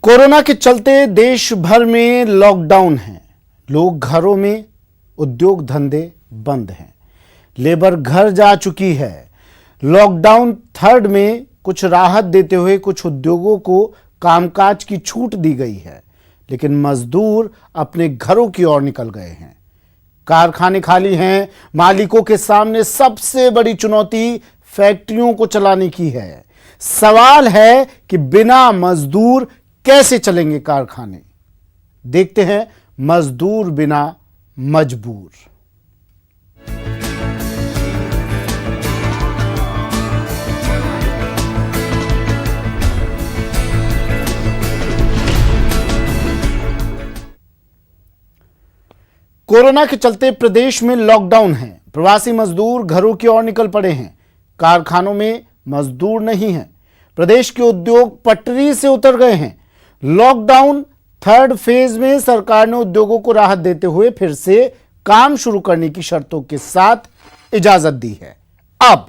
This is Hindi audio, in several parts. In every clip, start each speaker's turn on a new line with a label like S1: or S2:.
S1: कोरोना के चलते देश भर में लॉकडाउन है। लोग घरों में, उद्योग धंधे बंद हैं, लेबर घर जा चुकी है। लॉकडाउन थर्ड में कुछ राहत देते हुए कुछ उद्योगों को कामकाज की छूट दी गई है, लेकिन मजदूर अपने घरों की ओर निकल गए हैं। कारखाने खाली हैं। मालिकों के सामने सबसे बड़ी चुनौती फैक्ट्रियों को चलाने की है। सवाल है कि बिना मजदूर कैसे चलेंगे कारखाने। देखते हैं मजदूर बिना मजबूर। कोरोना के चलते प्रदेश में लॉकडाउन है। प्रवासी मजदूर घरों की ओर निकल पड़े हैं। कारखानों में मजदूर नहीं हैं। प्रदेश के उद्योग पटरी से उतर गए हैं। लॉकडाउन थर्ड फेज में सरकार ने उद्योगों को राहत देते हुए फिर से काम शुरू करने की शर्तों के साथ इजाजत दी है। अब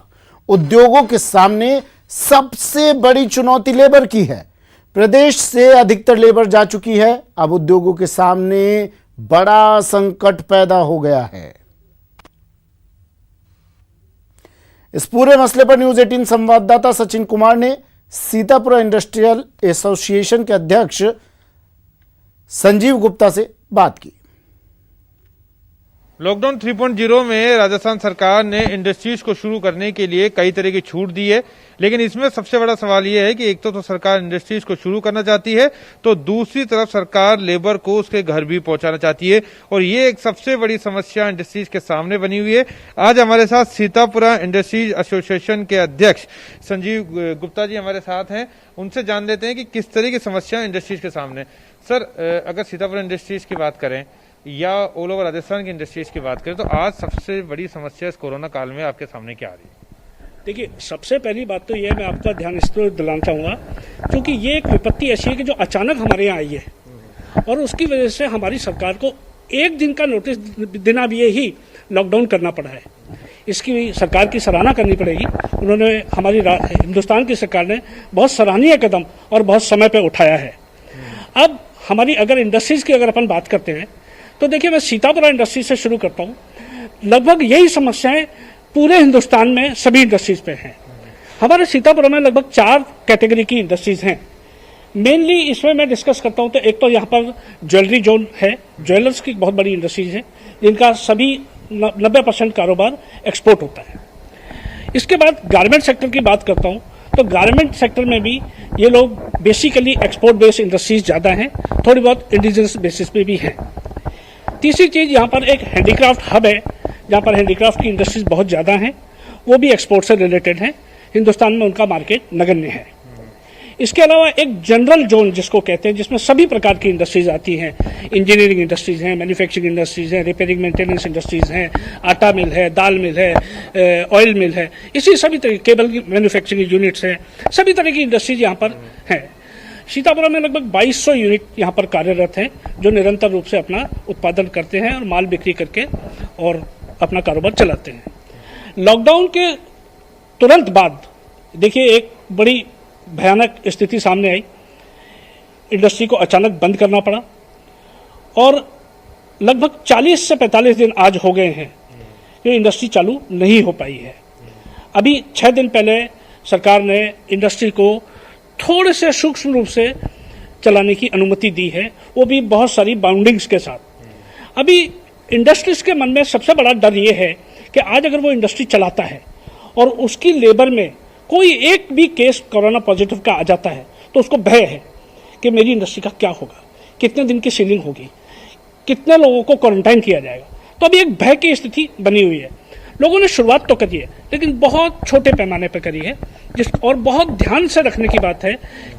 S1: उद्योगों के सामने सबसे बड़ी चुनौती लेबर की है। प्रदेश से अधिकतर लेबर जा चुकी है। अब उद्योगों के सामने बड़ा संकट पैदा हो गया है। इस पूरे मसले पर न्यूज 18 संवाददाता सचिन कुमार ने सीतापुरा इंडस्ट्रियल एसोसिएशन के अध्यक्ष संजीव गुप्ता से बात की।
S2: लॉकडाउन 3.0 में राजस्थान सरकार ने इंडस्ट्रीज को शुरू करने के लिए कई तरह की छूट दी है, लेकिन इसमें सबसे बड़ा सवाल यह है कि एक तो सरकार इंडस्ट्रीज को शुरू करना चाहती है, तो दूसरी तरफ सरकार लेबर को उसके घर भी पहुंचाना चाहती है, और ये एक सबसे बड़ी समस्या इंडस्ट्रीज के सामने बनी हुई है। आज हमारे साथ सीतापुरा इंडस्ट्रीज एसोसिएशन के अध्यक्ष संजीव गुप्ता जी हमारे साथ हैं। उनसे जान लेते हैं कि किस तरह की समस्या इंडस्ट्रीज के सामने। सर, अगर सीतापुरा इंडस्ट्रीज की बात करें या ऑल ओवर राजस्थान की इंडस्ट्रीज की बात करें, तो आज सबसे बड़ी समस्या इस कोरोना काल में आपके सामने क्या आ रही है?
S3: देखिए, सबसे पहली बात तो ये है, मैं आपका ध्यान इस पर दिलाना चाहूँगा, क्योंकि ये एक विपत्ति ऐसी है कि जो अचानक हमारे यहाँ आई है और उसकी वजह से हमारी सरकार को एक दिन का नोटिस देना भी ही लॉकडाउन करना पड़ा है। इसकी सरकार की सराहना करनी पड़ेगी। उन्होंने, हमारी हिंदुस्तान की सरकार ने बहुत सराहनीय कदम और बहुत समय पर उठाया है। अब हमारी अगर इंडस्ट्रीज की अगर अपन बात करते हैं तो देखिए, मैं सीतापुरा इंडस्ट्री से शुरू करता हूँ। लगभग यही समस्याएं पूरे हिंदुस्तान में सभी इंडस्ट्रीज पे हैं। हमारे सीतापुरा में लगभग 4 कैटेगरी की इंडस्ट्रीज हैं। मेनली इसमें मैं डिस्कस करता हूँ तो एक तो यहाँ पर ज्वेलरी जोन है। ज्वेलर्स की बहुत बड़ी इंडस्ट्रीज है, जिनका सभी 90% कारोबार एक्सपोर्ट होता है। इसके बाद गारमेंट सेक्टर की बात करता हूँ तो गारमेंट सेक्टर में भी ये लोग बेसिकली एक्सपोर्ट बेस्ड इंडस्ट्रीज ज़्यादा हैं, थोड़ी बहुत इंडिजिनस बेसिस पे भी हैं। तीसरी चीज, यहाँ पर एक हैंडीक्राफ्ट हब है, जहाँ पर हैंडीक्राफ्ट की इंडस्ट्रीज बहुत ज़्यादा हैं, वो भी एक्सपोर्ट से रिलेटेड हैं। हिंदुस्तान में उनका मार्केट नगण्य है। इसके अलावा एक जनरल जोन जिसको कहते हैं, जिसमें सभी प्रकार की इंडस्ट्रीज आती हैं। इंजीनियरिंग इंडस्ट्रीज हैं, मैन्युफैक्चरिंग इंडस्ट्रीज हैं, रिपेयरिंग मेंटेनेंस इंडस्ट्रीज हैं, आटा मिल है, दाल मिल है, ऑयल मिल है, इसी सभी तरह केबल की मैन्युफैक्चरिंग यूनिट्स हैं। सभी तरह की इंडस्ट्रीज यहाँ पर हैं। सीतापुरा में लगभग 2200 यूनिट यहाँ पर कार्यरत हैं, जो निरंतर रूप से अपना उत्पादन करते हैं और माल बिक्री करके और अपना कारोबार चलाते हैं। लॉकडाउन के तुरंत बाद देखिए, एक बड़ी भयानक स्थिति सामने आई। इंडस्ट्री को अचानक बंद करना पड़ा और लगभग 40 से 45 दिन आज हो गए हैं कि इंडस्ट्री चालू नहीं हो पाई है। अभी 6 दिन पहले सरकार ने इंडस्ट्री को थोड़े से सूक्ष्म रूप से चलाने की अनुमति दी है, वो भी बहुत सारी बाउंडिंग्स के साथ। अभी इंडस्ट्रीज के मन में सबसे बड़ा डर ये है कि आज अगर वो इंडस्ट्री चलाता है और उसकी लेबर में कोई एक भी केस कोरोना पॉजिटिव का आ जाता है, तो उसको भय है कि मेरी इंडस्ट्री का क्या होगा, कितने दिन की सीलिंग होगी, कितने लोगों को क्वारंटाइन किया जाएगा। तो अभी एक भय की स्थिति बनी हुई है। लोगों ने शुरुआत तो करी है, लेकिन बहुत छोटे पैमाने पर करी है। और बहुत ध्यान से रखने की बात है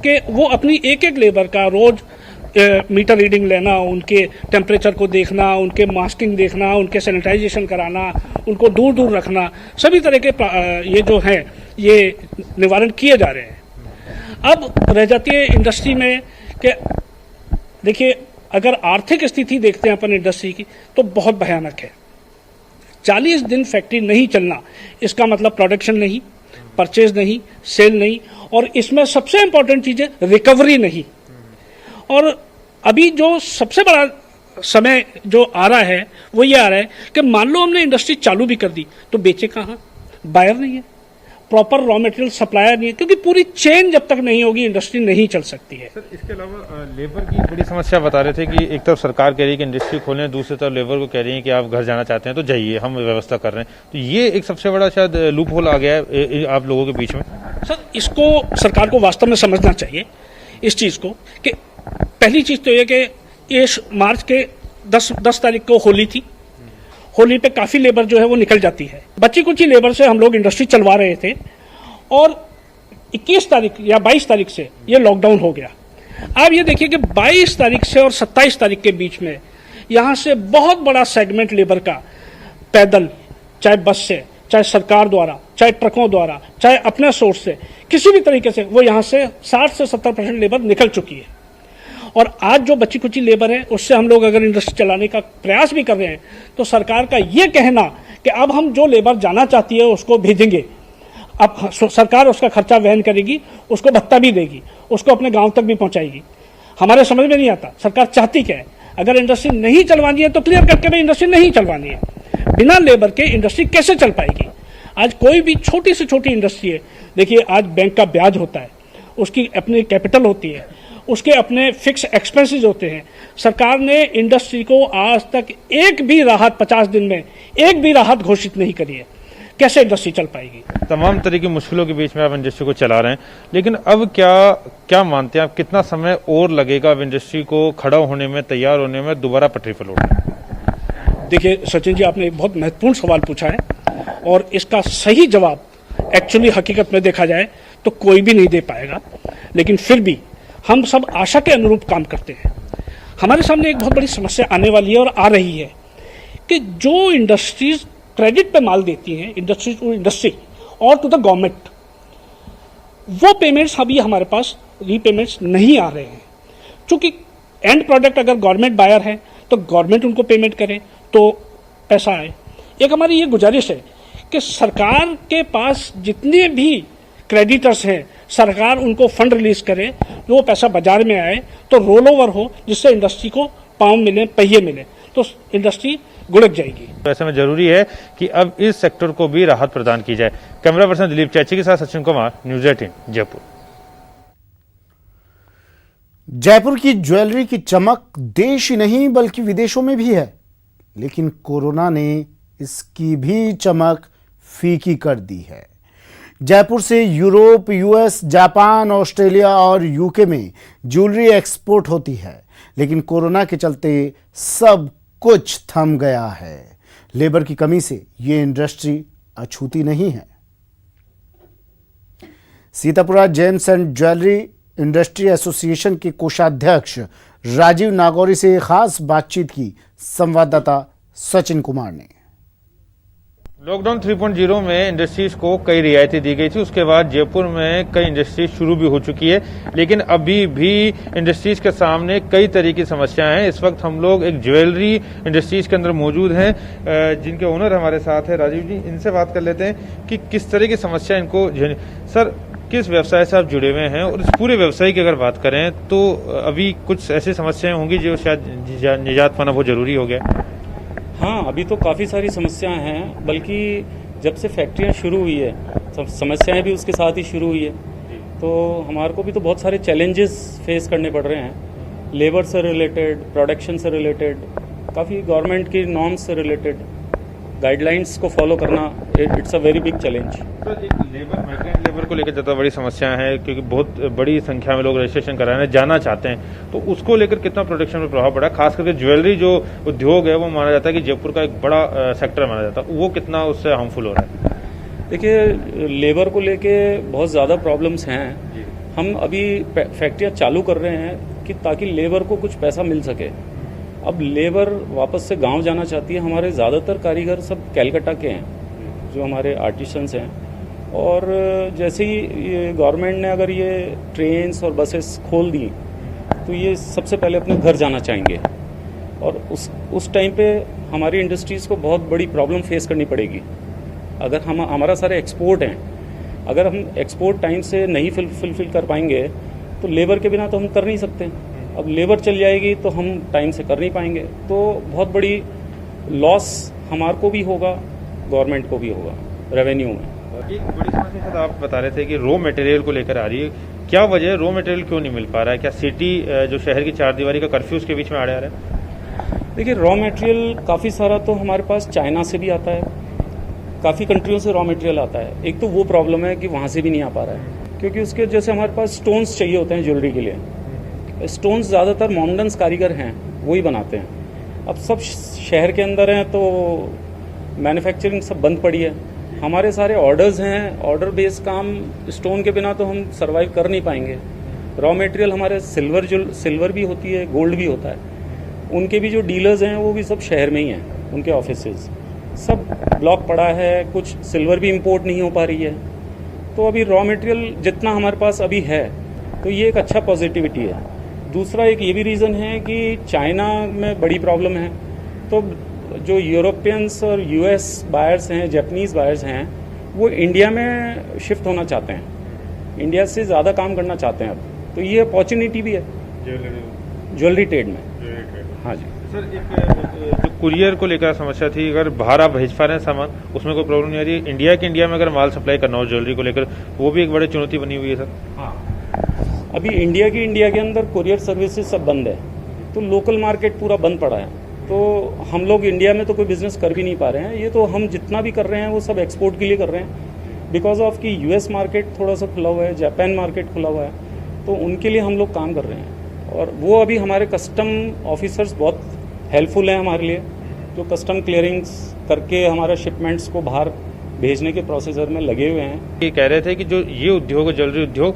S3: कि वो अपनी एक एक लेबर का रोज मीटर रीडिंग लेना, उनके टेम्परेचर को देखना, उनके मास्किंग देखना, उनके सैनिटाइजेशन कराना, उनको दूर दूर रखना, सभी तरह के ये जो हैं ये निवारण किए जा रहे हैं। अब रह जाती है इंडस्ट्री में कि देखिए, अगर आर्थिक स्थिति देखते हैं अपन इंडस्ट्री की तो बहुत भयानक है। 40 दिन फैक्ट्री नहीं चलना, इसका मतलब प्रोडक्शन नहीं, परचेज नहीं, सेल नहीं, और इसमें सबसे इंपॉर्टेंट चीज है रिकवरी नहीं। और अभी जो सबसे बड़ा समय जो आ रहा है वो ये आ रहा है कि मान लो हमने इंडस्ट्री चालू भी कर दी तो बेचे कहाँ, बायर नहीं है, प्रॉपर रॉ मटेरियल सप्लायर नहीं है, क्योंकि पूरी चेन जब तक नहीं होगी इंडस्ट्री नहीं चल सकती है।
S2: सर इसके अलावा लेबर की बड़ी समस्या बता रहे थे कि एक तरफ सरकार कह रही है कि इंडस्ट्री खोलें, दूसरी तरफ लेबर को कह रही है कि आप घर जाना चाहते हैं तो जाइए, हम व्यवस्था कर रहे हैं। तो ये एक सबसे बड़ा शायद लूप होल आ गया है आप लोगों के बीच में।
S3: सर इसको सरकार को वास्तव में समझना चाहिए इस चीज को कि पहली चीज तो ये कि ये मार्च के 10 तारीख को होली थी, होली पे काफी लेबर जो है वो निकल जाती है। बच्ची कुछ ही लेबर से हम लोग इंडस्ट्री चलवा रहे थे और 21 तारीख या 22 तारीख से ये लॉकडाउन हो गया। अब ये देखिए कि 22 तारीख से और 27 तारीख के बीच में यहाँ से बहुत बड़ा सेगमेंट लेबर का पैदल, चाहे बस से, चाहे सरकार द्वारा, चाहे ट्रकों द्वारा, चाहे अपने सोर्स से, किसी भी तरीके से वो यहाँ से 60 से 70% लेबर निकल चुकी है। और आज जो बची कुची लेबर है उससे हम लोग अगर इंडस्ट्री चलाने का प्रयास भी कर रहे हैं तो सरकार का ये कहना कि अब हम जो लेबर जाना चाहती है उसको भेजेंगे, अब सरकार उसका खर्चा वहन करेगी, उसको भत्ता भी देगी, उसको अपने गांव तक भी पहुंचाएगी, हमारे समझ में नहीं आता सरकार चाहती क्या है। अगर इंडस्ट्री नहीं चलवानी है तो क्लियर करके भाई इंडस्ट्री नहीं चलवानी है। बिना लेबर के इंडस्ट्री कैसे चल पाएगी। आज कोई भी छोटी से छोटी इंडस्ट्री है, देखिए आज बैंक का ब्याज होता है, उसकी अपनी कैपिटल होती है, उसके अपने फिक्स एक्सपेंसेस होते हैं। सरकार ने इंडस्ट्री को आज तक एक भी राहत 50 दिन में एक भी राहत घोषित नहीं करी है। कैसे इंडस्ट्री चल पाएगी।
S2: तमाम तरह की मुश्किलों के बीच में आप इंडस्ट्री को चला रहे हैं, लेकिन अब क्या मानते हैं आप, कितना समय और लगेगा अब इंडस्ट्री को खड़ा होने में, तैयार होने में, दोबारा पटरी पर लौटने?
S3: देखिए सचिन जी, आपने एक बहुत महत्वपूर्ण सवाल पूछा है और इसका सही जवाब एक्चुअली हकीकत में देखा जाए तो कोई भी नहीं दे पाएगा, लेकिन फिर भी हम सब आशा के अनुरूप काम करते हैं। हमारे सामने एक बहुत बड़ी समस्या आने वाली है और आ रही है कि जो इंडस्ट्रीज क्रेडिट पे माल देती हैं, इंडस्ट्री टू इंडस्ट्री और टू द गवर्नमेंट, वो पेमेंट्स अभी हमारे पास रीपेमेंट्स नहीं आ रहे हैं। क्योंकि एंड प्रोडक्ट अगर गवर्नमेंट बायर है तो गवर्नमेंट उनको पेमेंट करे तो पैसा आए। एक हमारी ये गुजारिश है कि सरकार के पास जितने भी क्रेडिटर्स हैं, सरकार उनको फंड रिलीज करे, वो पैसा बाजार में आए तो रोल ओवर हो, जिससे इंडस्ट्री को पाँव मिले, पहिए मिले, तो इंडस्ट्री गुड़क जाएगी।
S2: तो ऐसे में जरूरी है कि अब इस सेक्टर को भी राहत प्रदान की जाए। कैमरा पर्सन दिलीप चैची के साथ सचिन कुमार, न्यूज़ 18 जयपुर।
S1: जयपुर की ज्वेलरी की चमक देश ही नहीं बल्कि विदेशों में भी है, लेकिन कोरोना ने इसकी भी चमक फीकी कर दी है। जयपुर से यूरोप, यूएस, जापान, ऑस्ट्रेलिया और यूके में ज्वेलरी एक्सपोर्ट होती है, लेकिन कोरोना के चलते सब कुछ थम गया है। लेबर की कमी से ये इंडस्ट्री अछूती नहीं है। Sitapura James and jewellery industry association के कोषाध्यक्ष राजीव नागौरी से खास बातचीत की संवाददाता सचिन कुमार ने।
S2: लॉकडाउन 3.0 में इंडस्ट्रीज को कई रियायतें दी गई थी, उसके बाद जयपुर में कई इंडस्ट्रीज शुरू भी हो चुकी है, लेकिन अभी भी इंडस्ट्रीज के सामने कई तरह की समस्याएं हैं। इस वक्त हम लोग एक ज्वेलरी इंडस्ट्रीज के अंदर मौजूद हैं, जिनके ओनर हमारे साथ है राजीव जी। इनसे बात कर लेते हैं कि किस तरह की समस्या इनको। सर, किस व्यवसाय से आप जुड़े हुए हैं और इस पूरे व्यवसाय की अगर बात करें तो अभी कुछ ऐसी समस्याएं होंगी जो शायद निजात पाना बहुत जरूरी हो गया।
S4: हाँ, अभी तो काफ़ी सारी समस्याएं हैं, बल्कि जब से फैक्ट्रियां शुरू हुई है समस्याएं भी उसके साथ ही शुरू हुई है। तो हमारे को भी तो बहुत सारे चैलेंजेस फेस करने पड़ रहे हैं, लेबर से रिलेटेड, प्रोडक्शन से रिलेटेड, काफ़ी गवर्नमेंट की नॉर्म्स से रिलेटेड, गाइडलाइंस को फॉलो करना it's a very big challenge.
S2: तो माइग्रेंट लेबर को लेकर ज़्यादा बड़ी समस्या है, क्योंकि बहुत बड़ी संख्या में लोग रजिस्ट्रेशन कराने जाना चाहते हैं, तो उसको लेकर कितना प्रोडक्शन में प्रभाव पड़ा। खास करके ज्वेलरी जो उद्योग है वो माना जाता है कि जयपुर का एक बड़ा सेक्टर माना जाता है, वो कितना उससे हार्मफुल हो रहा है।
S4: देखिए, लेबर को लेके बहुत ज़्यादा प्रॉब्लम्स हैं। हम अभी फैक्ट्रियाँ चालू कर रहे हैं कि ताकि लेबर को कुछ पैसा मिल सके। अब लेबर वापस से गांव जाना चाहती है। हमारे ज़्यादातर कारीगर सब कैलकाटा के हैं, जो हमारे आर्टिसंस हैं, और जैसे ही गवर्नमेंट ने अगर ये ट्रेन्स और बसेस खोल दी तो ये सबसे पहले अपने घर जाना चाहेंगे, और उस टाइम पे हमारी इंडस्ट्रीज़ को बहुत बड़ी प्रॉब्लम फेस करनी पड़ेगी। अगर हमारा सारे एक्सपोर्ट हैं, अगर हम एक्सपोर्ट टाइम से नहीं फुलफिल कर पाएंगे तो लेबर के बिना तो हम कर नहीं सकते। अब लेबर चल जाएगी तो हम टाइम से कर नहीं पाएंगे, तो बहुत बड़ी लॉस हमारे को भी होगा, गवर्नमेंट को भी होगा रेवेन्यू में।
S2: एक बड़ी समस्या सर आप बता रहे थे कि रॉ मटेरियल को लेकर आ रही है, क्या वजह है? रॉ मटेरियल क्यों नहीं मिल पा रहा है? क्या सिटी जो शहर की चारदीवारी का कर्फ्यू उसके बीच में आ रहा है?
S4: देखिए, रॉ मटेरियल काफ़ी सारा तो हमारे पास चाइना से भी आता है, काफ़ी कंट्रियों से रॉ मटेरियल आता है। एक तो वो प्रॉब्लम है कि वहाँ से भी नहीं आ पा रहा है, क्योंकि उसके जैसे हमारे पास स्टोन्स चाहिए होते हैं ज्वेलरी के लिए। स्टोन्स ज़्यादातर मोमडन्स कारीगर हैं, वही बनाते हैं। अब सब शहर के अंदर हैं तो मैन्युफैक्चरिंग सब बंद पड़ी है। हमारे सारे ऑर्डर्स हैं, ऑर्डर बेस्ड काम, स्टोन के बिना तो हम सर्वाइव कर नहीं पाएंगे। रॉ मटेरियल हमारे सिल्वर भी होती है, गोल्ड भी होता है, उनके भी जो डीलर्स हैं वो भी सब शहर में ही हैं, उनके ऑफिसेज सब ब्लॉक पड़ा है, कुछ सिल्वर भी इंपोर्ट नहीं हो पा रही है। तो अभी रॉ मटेरियल जितना हमारे पास अभी है तो ये एक अच्छा पॉजिटिविटी है। दूसरा एक ये भी रीज़न है कि चाइना में बड़ी प्रॉब्लम है, तो जो यूरोपियंस और यूएस बायर्स हैं, जापानीज़ बायर्स हैं, वो इंडिया में शिफ्ट होना चाहते हैं, इंडिया से ज़्यादा काम करना चाहते हैं अब, तो ये अपॉर्चुनिटी भी है ज्वेलरी ट्रेड में। हाँ जी
S2: सर, एक जो कुरियर को लेकर समस्या थी, अगर बाहर आप भेज पा रहे हैं सामान, उसमें कोई प्रॉब्लम नहीं आ रही है। इंडिया में अगर माल सप्लाई करना हो ज्वेलरी को लेकर, वो भी एक बड़ी चुनौती बनी हुई है सर।
S4: हाँ, अभी इंडिया के अंदर कुरियर सर्विसेज सब बंद है, तो लोकल मार्केट पूरा बंद पड़ा है, तो हम लोग इंडिया में तो कोई बिजनेस कर भी नहीं पा रहे हैं। ये तो हम जितना भी कर रहे हैं वो सब एक्सपोर्ट के लिए कर रहे हैं, बिकॉज ऑफ कि यूएस मार्केट थोड़ा सा खुला हुआ है, जापान मार्केट खुला हुआ है, तो उनके लिए हम लोग काम कर रहे हैं। और वो अभी हमारे कस्टम ऑफिसर्स बहुत हेल्पफुल हैं हमारे लिए, जो कस्टम क्लियरिंग्स करके हमारे शिपमेंट्स को बाहर भेजने के प्रोसीजर में लगे हुए हैं।
S2: ये कह रहे थे कि जो ये उद्योग ज्वेलरी उद्योग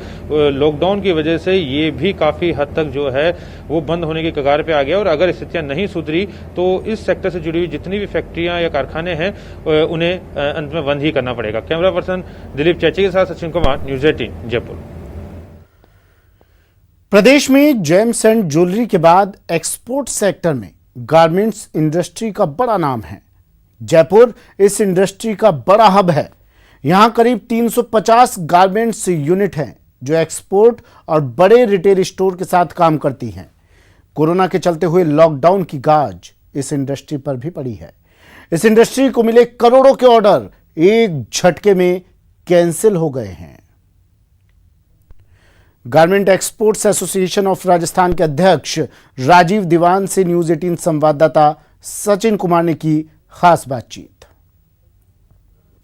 S2: लॉकडाउन की वजह से ये भी काफी हद तक जो है वो बंद होने की कगार पे आ गया, और अगर स्थितियां नहीं सुधरी तो इस सेक्टर से जुड़ी हुई जितनी भी फैक्ट्रियां या कारखाने हैं उन्हें अंत में बंद ही करना पड़ेगा। कैमरा पर्सन दिलीप चैची के साथ सचिन कुमार, न्यूज़ 18 जयपुर।
S1: प्रदेश में जेम्स एंड ज्वेलरी के बाद एक्सपोर्ट सेक्टर में गारमेंट्स इंडस्ट्री का बड़ा नाम है। जयपुर इस इंडस्ट्री का बड़ा हब है। यहां करीब 350 गारमेंट्स यूनिट हैं जो एक्सपोर्ट और बड़े रिटेल स्टोर के साथ काम करती हैं। कोरोना के चलते हुए लॉकडाउन की गाज इस इंडस्ट्री पर भी पड़ी है। इस इंडस्ट्री को मिले करोड़ों के ऑर्डर एक झटके में कैंसिल हो गए हैं। Garment exports association of Rajasthan के अध्यक्ष राजीव दीवान से न्यूज़ 18 संवाददाता सचिन कुमार ने की खास बातचीत।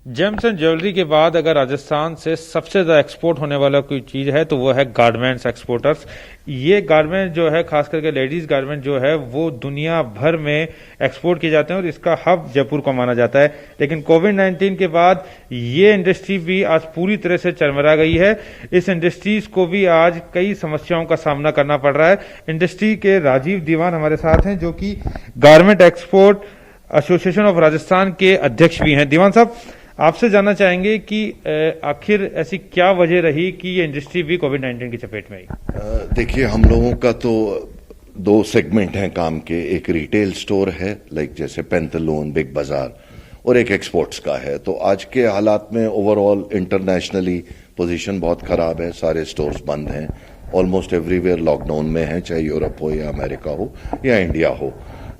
S2: जेम्स एंड ज्वेलरी के बाद अगर राजस्थान से सबसे ज्यादा एक्सपोर्ट होने वाला कोई चीज है तो वो है गारमेंट्स एक्सपोर्टर्स। ये गारमेंट जो है, खास करके लेडीज गारमेंट जो है, वो दुनिया भर में एक्सपोर्ट किए जाते हैं और इसका हब जयपुर को माना जाता है। लेकिन कोविड-19 के बाद ये इंडस्ट्री भी आज पूरी तरह से चरमरा गई है। इस इंडस्ट्रीज को भी आज कई समस्याओं का सामना करना पड़ रहा है। इंडस्ट्री के राजीव दीवान हमारे साथ हैं, जो कि garment export association of Rajasthan के अध्यक्ष भी हैं। दीवान साहब, आपसे जानना चाहेंगे कि आखिर ऐसी क्या वजह रही कि ये इंडस्ट्री भी कोविड-19 की चपेट में आई?
S5: देखिए, हम लोगों का तो दो सेगमेंट हैं काम के। एक रिटेल स्टोर है, लाइक जैसे पेंथलून, बिग बाजार, और एक एक्सपोर्ट्स का है। तो आज के हालात में ओवरऑल इंटरनेशनली पोजीशन बहुत खराब है। सारे स्टोर्स बंद हैं, ऑलमोस्ट एवरीवेयर लॉकडाउन में है, चाहे यूरोप हो या अमेरिका हो या इंडिया हो।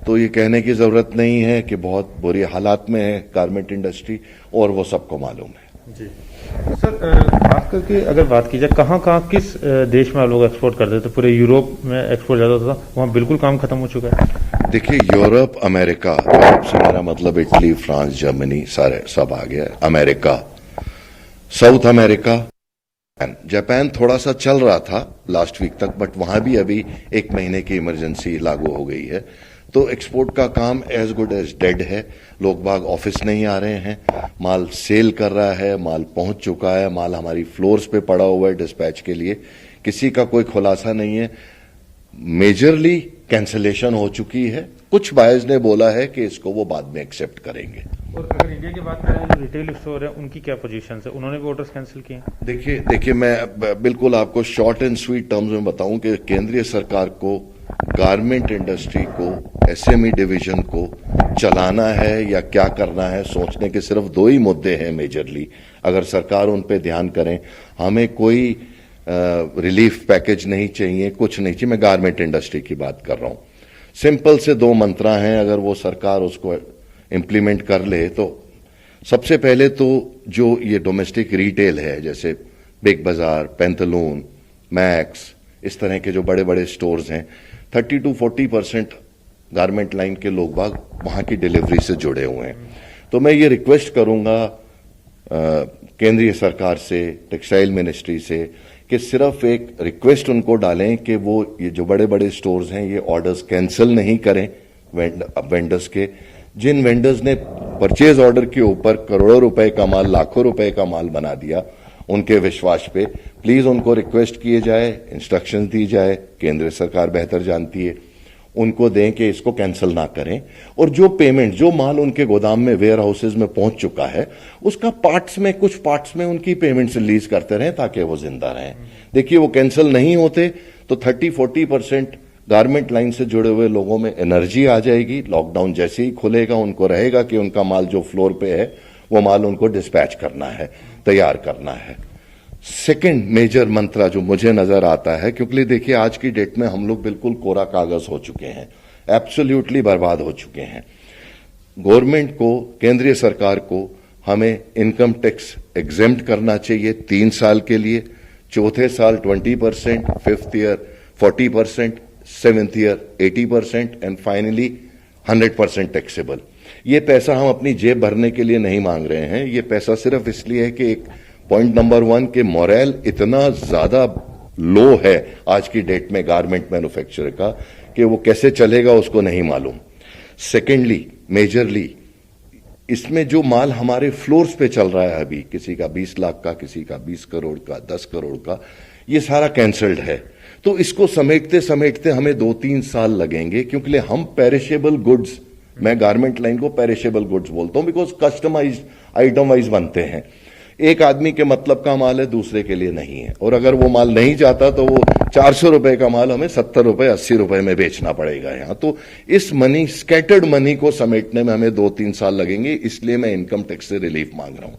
S5: तो ये कहने की जरूरत नहीं है कि बहुत बुरी हालात में है गारमेंट इंडस्ट्री, और वो सबको मालूम है।
S2: जी सर, खास करके अगर बात की जाए कहाँ किस देश में आप लोग एक्सपोर्ट करते थे? पूरे यूरोप में एक्सपोर्ट ज्यादा होता था, वहाँ बिल्कुल काम खत्म हो चुका है।
S5: देखिए, यूरोप, अमेरिका, यूरोप से मेरा मतलब इटली, फ्रांस, जर्मनी, सारे सब आ गया। अमेरिका, साउथ अमेरिका, जापान थोड़ा सा चल रहा था लास्ट वीक तक, बट वहां भी अभी 1 महीने की इमरजेंसी लागू हो गई है। तो एक्सपोर्ट का काम एज गुड एज डेड है। लोग बाग ऑफिस नहीं आ रहे हैं, माल सेल कर रहा है, माल पहुंच चुका है, माल हमारी फ्लोर्स पे पड़ा हुआ है डिस्पैच के लिए, किसी का कोई खुलासा नहीं है। मेजरली कैंसिलेशन हो चुकी है। कुछ बायर्स ने बोला है कि इसको वो बाद में एक्सेप्ट करेंगे।
S2: और अगर इंडिया की बात करें, जो रिटेल स्टोर है उनकी क्या पोजीशन है? उन्होंने भी ऑर्डर्स कैंसिल किए?
S5: देखिए, मैं बिल्कुल आपको शॉर्ट एंड स्वीट टर्म्स में बताऊं कि केंद्रीय सरकार को गारमेंट इंडस्ट्री को, एसएमई डिवीजन को चलाना है या क्या करना है, सोचने के सिर्फ 2 ही मुद्दे हैं मेजरली। अगर सरकार उन पे ध्यान करें, हमें कोई रिलीफ पैकेज नहीं चाहिए, कुछ नहीं चाहिए। मैं गारमेंट इंडस्ट्री की बात कर रहा हूं। सिंपल से दो मंत्रा हैं, अगर वो सरकार उसको इंप्लीमेंट कर ले तो सबसे पहले तो जो ये डोमेस्टिक रिटेल है, जैसे बिग बाजार, पेंथलून, मैक्स, इस तरह के जो बड़े बड़े स्टोर्स हैं, 30 to 40% गारमेंट लाइन के लोग बाग वहां की डिलीवरी से जुड़े हुए हैं। तो मैं ये रिक्वेस्ट करूंगा केंद्रीय सरकार से, टेक्सटाइल मिनिस्ट्री से, कि सिर्फ एक रिक्वेस्ट उनको डालें कि वो ये जो बड़े बड़े स्टोर्स हैं ये ऑर्डर्स कैंसिल नहीं करें वेंडर्स के। जिन वेंडर्स ने परचेज ऑर्डर के ऊपर करोड़ों रुपए का माल, लाखों रुपए का माल बना दिया, उनके विश्वास पे प्लीज उनको रिक्वेस्ट किए जाए, इंस्ट्रक्शंस दी जाए, केंद्र सरकार बेहतर जानती है, उनको दें कि इसको कैंसिल ना करें। और जो पेमेंट, जो माल उनके गोदाम में, वेयर हाउसेज में पहुंच चुका है, उसका पार्ट्स में, कुछ पार्ट्स में उनकी पेमेंट रिलीज करते रहें ताकि वो जिंदा रहें। देखिए, वो कैंसिल नहीं होते तो 30-40% गारमेंट लाइन से जुड़े हुए लोगों में एनर्जी आ जाएगी। लॉकडाउन जैसे ही खुलेगा उनको रहेगा कि उनका माल जो फ्लोर पे है वो माल उनको डिस्पैच करना है, तैयार करना है। सेकंड मेजर मंत्रा जो मुझे नजर आता है, क्योंकि देखिए आज की डेट में हम लोग बिल्कुल कोरा कागज हो चुके हैं, एब्सोल्युटली बर्बाद हो चुके हैं। गवर्नमेंट को, केंद्रीय सरकार को हमें इनकम टैक्स एग्जेम्प्ट करना चाहिए 3 साल के लिए। चौथे साल 20%, 5th year 40%, 7th year 80% and finally 100% taxable. ये पैसा हम अपनी जेब भरने के लिए नहीं मांग रहे हैं, ये पैसा सिर्फ इसलिए है कि एक पॉइंट नंबर 1 के मोरल इतना ज्यादा लो है आज की डेट में गारमेंट मैन्युफैक्चरर का कि वो कैसे चलेगा उसको नहीं मालूम। सेकेंडली, मेजरली, इसमें जो माल हमारे फ्लोर्स पे चल रहा है अभी, किसी का 20 लाख का, किसी का 20 करोड़ का, 10 करोड़ का, ये सारा कैंसल्ड है। तो इसको समेटते समेटते हमें 2-3 साल लगेंगे, क्योंकि हम पेरिशेबल गुड्स, मैं गारमेंट लाइन को पेरिशेबल गुड्स बोलता हूं बिकॉज कस्टमाइज्ड आइटम वाइज बनते हैं। एक आदमी के मतलब का माल है, दूसरे के लिए नहीं है, और अगर वो माल नहीं जाता तो वो 400 रुपए का माल हमें 70 रुपए 80 रुपए में बेचना पड़ेगा यहां। तो इस मनी, स्कैटर्ड मनी को समेटने में हमें 2-3 साल लगेंगे, इसलिए मैं इनकम टैक्स से रिलीफ मांग रहा हूं।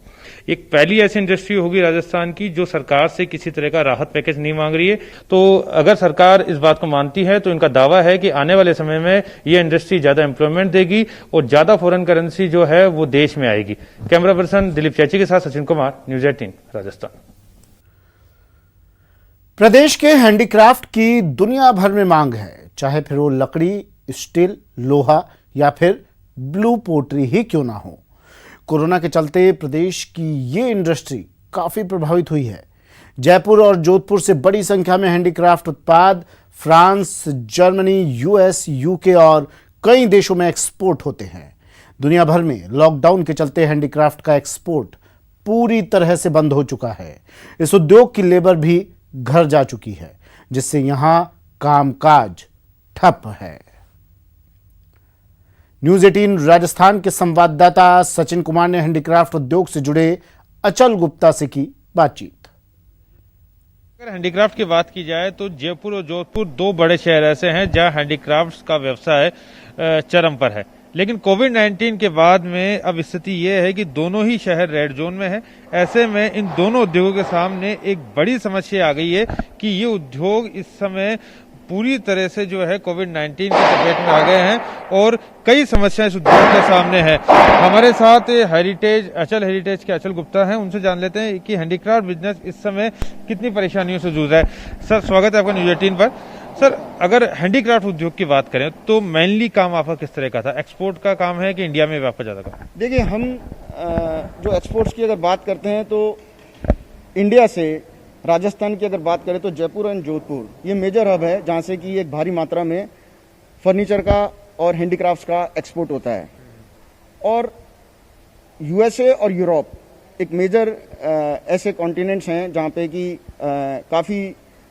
S2: एक पहली ऐसी इंडस्ट्री होगी राजस्थान की जो सरकार से किसी तरह का राहत पैकेज नहीं मांग रही है। तो अगर सरकार इस बात को मानती है तो इनका दावा है कि आने वाले समय में ये इंडस्ट्री ज्यादा एम्प्लॉयमेंट देगी और ज्यादा फॉरेन करेंसी जो है वो देश में आएगी। कैमरा पर्सन दिलीप चैची के साथ सचिन कुमार, न्यूज 18 राजस्थान।
S1: प्रदेश के हैंडीक्राफ्ट की दुनिया भर में मांग है, चाहे फिर वो लकड़ी, स्टील, लोहा या फिर ब्लू पोट्री ही क्यों ना हो। कोरोना के चलते प्रदेश की ये इंडस्ट्री काफी प्रभावित हुई है। जयपुर और जोधपुर से बड़ी संख्या में हैंडीक्राफ्ट उत्पाद फ्रांस, जर्मनी, यूएस, यूके और कई देशों में एक्सपोर्ट होते हैं। दुनिया भर में लॉकडाउन के चलते हैंडीक्राफ्ट का एक्सपोर्ट पूरी तरह से बंद हो चुका है। इस उद्योग की लेबर भी घर जा चुकी है, जिससे यहां कामकाज ठप है। न्यूज 18 राजस्थान के संवाददाता सचिन कुमार ने हैंडीक्राफ्ट उद्योग से जुड़े अचल गुप्ता से की बातचीत।
S2: अगर हैंडीक्राफ्ट की बात की जाए तो जयपुर और जोधपुर 2 बड़े शहर ऐसे हैं जहां हैंडीक्राफ्ट का व्यवसाय चरम पर है। लेकिन कोविड-19 के बाद में अब स्थिति यह है कि दोनों ही शहर रेड जोन में है। ऐसे में इन दोनों उद्योगों के सामने एक बड़ी समस्या आ गई है कि ये उद्योग इस समय पूरी तरह से जो है कोविड-19 की चपेट में आ गए हैं और कई समस्याएं इस उद्योग के सामने है। हमारे साथ अचल हेरिटेज के अचल गुप्ता हैं, उनसे जान लेते हैं कि हैंडीक्राफ्ट बिजनेस इस समय कितनी परेशानियों से जूझ रहा है। सर, स्वागत है आपका न्यूज 18 पर। सर, अगर हैंडीक्राफ्ट उद्योग की बात करें तो मेनली काम आपका किस तरह का था? एक्सपोर्ट का काम है कि इंडिया में भी आपका ज्यादा काम?
S6: देखिए, हम जो एक्सपोर्ट्स की अगर बात करते हैं तो इंडिया से राजस्थान की अगर बात करें तो जयपुर एंड जोधपुर ये मेजर हब है जहाँ से कि एक भारी मात्रा में फर्नीचर का और हैंडीक्राफ्ट्स का एक्सपोर्ट होता है। और यूएसए और यूरोप एक मेजर ऐसे कॉन्टिनेंट्स हैं जहाँ पे कि काफ़ी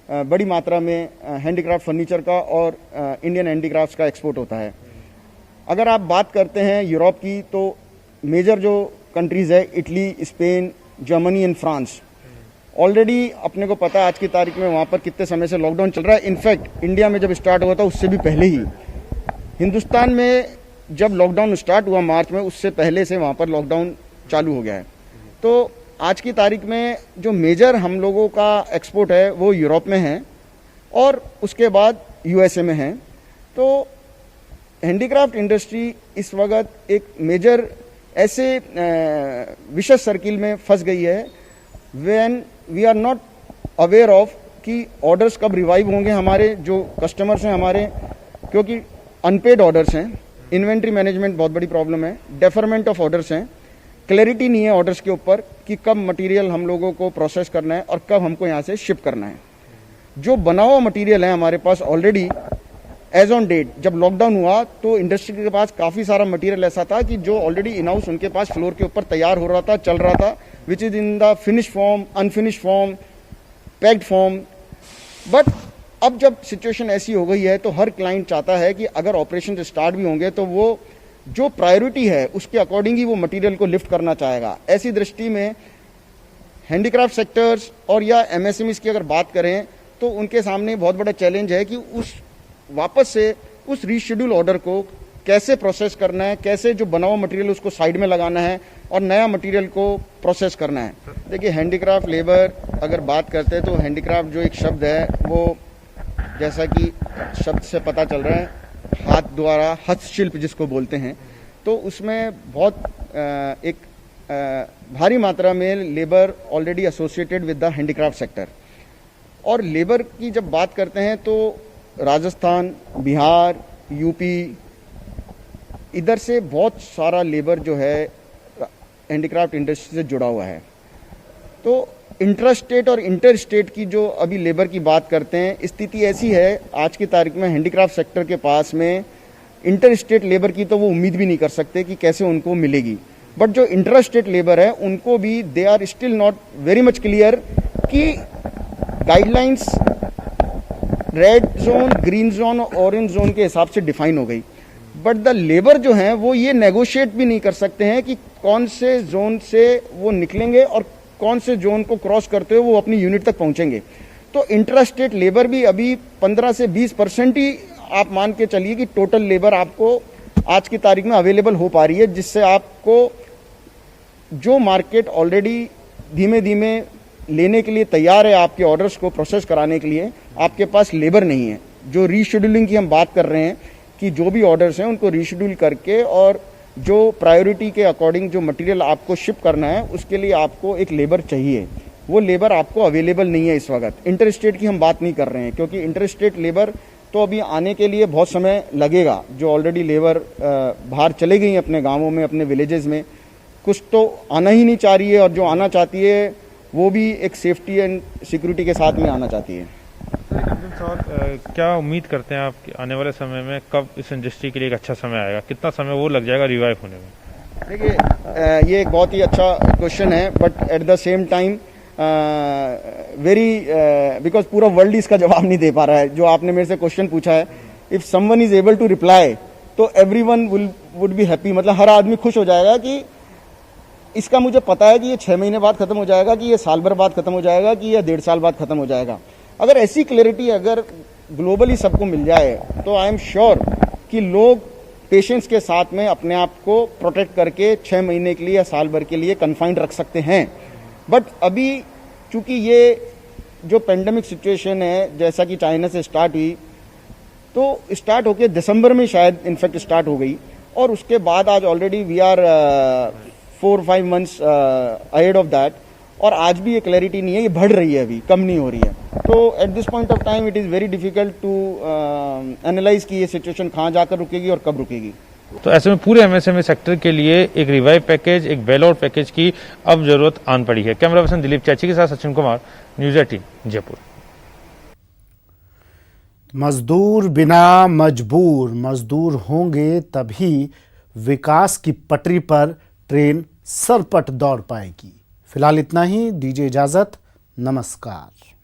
S6: बड़ी मात्रा में हैंडीक्राफ्ट फर्नीचर का और इंडियन हैंडीक्राफ्ट्स का एक्सपोर्ट होता है। अगर आप बात करते हैं यूरोप की तो मेजर जो कंट्रीज़ है Italy, Spain, Germany and France, already अपने को पता है आज की तारीख में वहाँ पर कितने समय से लॉकडाउन चल रहा है। इनफैक्ट इंडिया में जब स्टार्ट हुआ था उससे भी पहले ही हिंदुस्तान में जब लॉकडाउन स्टार्ट हुआ मार्च में, उससे पहले से वहाँ पर लॉकडाउन चालू हो गया है। तो आज की तारीख में जो मेजर हम लोगों का एक्सपोर्ट है वो यूरोप में है और उसके बाद यूएसए में है। तो हैंडीक्राफ्ट इंडस्ट्री इस वक्त एक मेजर ऐसे विशेष सर्किल में फंस गई है when we are not aware of कि ऑर्डर्स कब रिवाइव होंगे। हमारे जो कस्टमर्स हैं हमारे, क्योंकि अनपेड ऑर्डर्स हैं, इन्वेंट्री मैनेजमेंट बहुत बड़ी प्रॉब्लम है, डेफरमेंट ऑफ ऑर्डर्स हैं, क्लैरिटी नहीं है ऑर्डर्स के ऊपर कि कब मटेरियल हम लोगों को प्रोसेस करना है और कब हमको यहाँ से शिप करना है। जो बना हुआ मटेरियल है हमारे पास ऑलरेडी एज ऑन डेट, जब लॉकडाउन हुआ तो इंडस्ट्री के पास काफ़ी सारा मटेरियल ऐसा था कि जो ऑलरेडी इन हाउस उनके पास फ्लोर के ऊपर तैयार हो रहा था, चल रहा था, which is in the finish form, unfinished form, packed form. But अब जब सिचुएशन ऐसी हो गई है तो हर क्लाइंट चाहता है कि अगर ऑपरेशन स्टार्ट भी होंगे तो वो जो प्रायोरिटी है उसके अकॉर्डिंग ही वो मटेरियल को लिफ्ट करना चाहेगा। ऐसी दृष्टि में हैंडीक्राफ्ट सेक्टर्स और या एमएसएमईज की अगर बात करें तो उनके सामने बहुत बड़ा चैलेंज है कि उस वापस से उस रीशेड्यूल ऑर्डर को कैसे प्रोसेस करना है, कैसे जो बना हुआ मटेरियल उसको साइड में लगाना है और नया मटेरियल को प्रोसेस करना है। देखिए हैंडीक्राफ्ट लेबर अगर बात करते हैं तो हैंडीक्राफ्ट जो एक शब्द है वो जैसा कि शब्द से पता चल रहा है हाथ द्वारा हस्तशिल्प जिसको बोलते हैं, तो उसमें बहुत एक भारी मात्रा में labour already associated with the handicraft sector. और लेबर की जब बात करते हैं तो राजस्थान, बिहार, यूपी, इधर से बहुत सारा लेबर जो है हैंडीक्राफ्ट इंडस्ट्री से जुड़ा हुआ है। तो इंटर स्टेट और इंटर स्टेट की जो अभी लेबर की बात करते हैं, स्थिति ऐसी है आज की तारीख में हैंडीक्राफ्ट सेक्टर के पास में इंटर स्टेट लेबर की तो वो उम्मीद भी नहीं कर सकते कि कैसे उनको मिलेगी। बट जो इंटर स्टेट लेबर है उनको भी they are still not very much clear कि guidelines red zone, green zone और ऑरेंज जोन के हिसाब से डिफाइन हो गई। बट द लेबर जो हैं वो ये नेगोशिएट भी नहीं कर सकते हैं कि कौन से जोन से वो निकलेंगे और कौन से जोन को क्रॉस करते हुए वो अपनी यूनिट तक पहुंचेंगे। तो इंटर स्टेट लेबर भी अभी 15 से 20% ही आप मान के चलिए कि टोटल लेबर आपको आज की तारीख में अवेलेबल हो पा रही है, जिससे आपको जो मार्केट ऑलरेडी धीमे धीमे लेने के लिए तैयार है आपके ऑर्डर्स को प्रोसेस कराने के लिए, आपके पास लेबर नहीं है। जो रीशेड्यूलिंग की हम बात कर रहे हैं कि जो भी ऑर्डर्स हैं उनको रीशेड्यूल करके और जो प्रायोरिटी के अकॉर्डिंग जो मटेरियल आपको शिप करना है उसके लिए आपको एक लेबर चाहिए। वो लेबर आपको अवेलेबल नहीं है इस वक्त। इंटर स्टेट की हम बात नहीं कर रहे हैं क्योंकि इंटर स्टेट लेबर तो अभी आने के लिए बहुत समय लगेगा। जो ऑलरेडी लेबर बाहर चले गई अपने गाँवों में, अपने विलेजेस में, कुछ तो आना ही नहीं चाह रही है और जो आना चाहती है वो भी एक सेफ्टी एंड सिक्योरिटी के साथ में आना चाहती है।
S2: क्या उम्मीद करते हैं आप कि आने वाले समय में कब इस इंडस्ट्री के लिए एक अच्छा समय आएगा, कितना समय वो लग जाएगा रिवाइव होने में?
S6: देखिए ये एक बहुत ही अच्छा क्वेश्चन है, but at the same time very because पूरा वर्ल्ड इसका जवाब नहीं दे पा रहा है। जो आपने मेरे से क्वेश्चन पूछा है, if someone is able to reply तो एवरीवन वुड बी हैप्पी, मतलब हर आदमी खुश हो जाएगा कि इसका मुझे पता है कि ये 6 महीने बाद खत्म हो जाएगा, कि ये साल भर बाद खत्म हो जाएगा, कि ये 1.5 साल बाद खत्म हो जाएगा। अगर ऐसी क्लैरिटी अगर ग्लोबली सबको मिल जाए तो आई एम श्योर कि लोग पेशेंस के साथ में अपने आप को प्रोटेक्ट करके 6 महीने के लिए या साल भर के लिए कन्फाइंड रख सकते हैं। बट अभी चूंकि ये जो पेंडेमिक सिचुएशन है जैसा कि चाइना से स्टार्ट हुई, तो स्टार्ट होके दिसंबर में शायद इनफैक्ट स्टार्ट हो गई और उसके बाद आज already we are 4-5 months ahead of that, और आज भी ये क्लैरिटी नहीं है, ये बढ़ रही है, अभी कम नहीं हो रही है। तो at this point of time it is very difficult to analyse कि ये सिचुएशन कहाँ जाकर रुकेगी और कब रुकेगी।
S2: तो ऐसे में पूरे एमएसएमई सेक्टर के लिए एक रिवाइव पैकेज, एक बेल आउट पैकेज की अब जरूरत आन पड़ी है। कैमरा पर्सन दिलीप चाची के साथ सचिन कुमार, न्यूज़ 18 जयपुर।
S1: मजदूर बिना मजबूर, मजदूर होंगे तभी विकास की पटरी पर ट्रेन सरपट दौड़ पाएगी। फिलहाल इतना ही, दीजिए इजाजत, नमस्कार।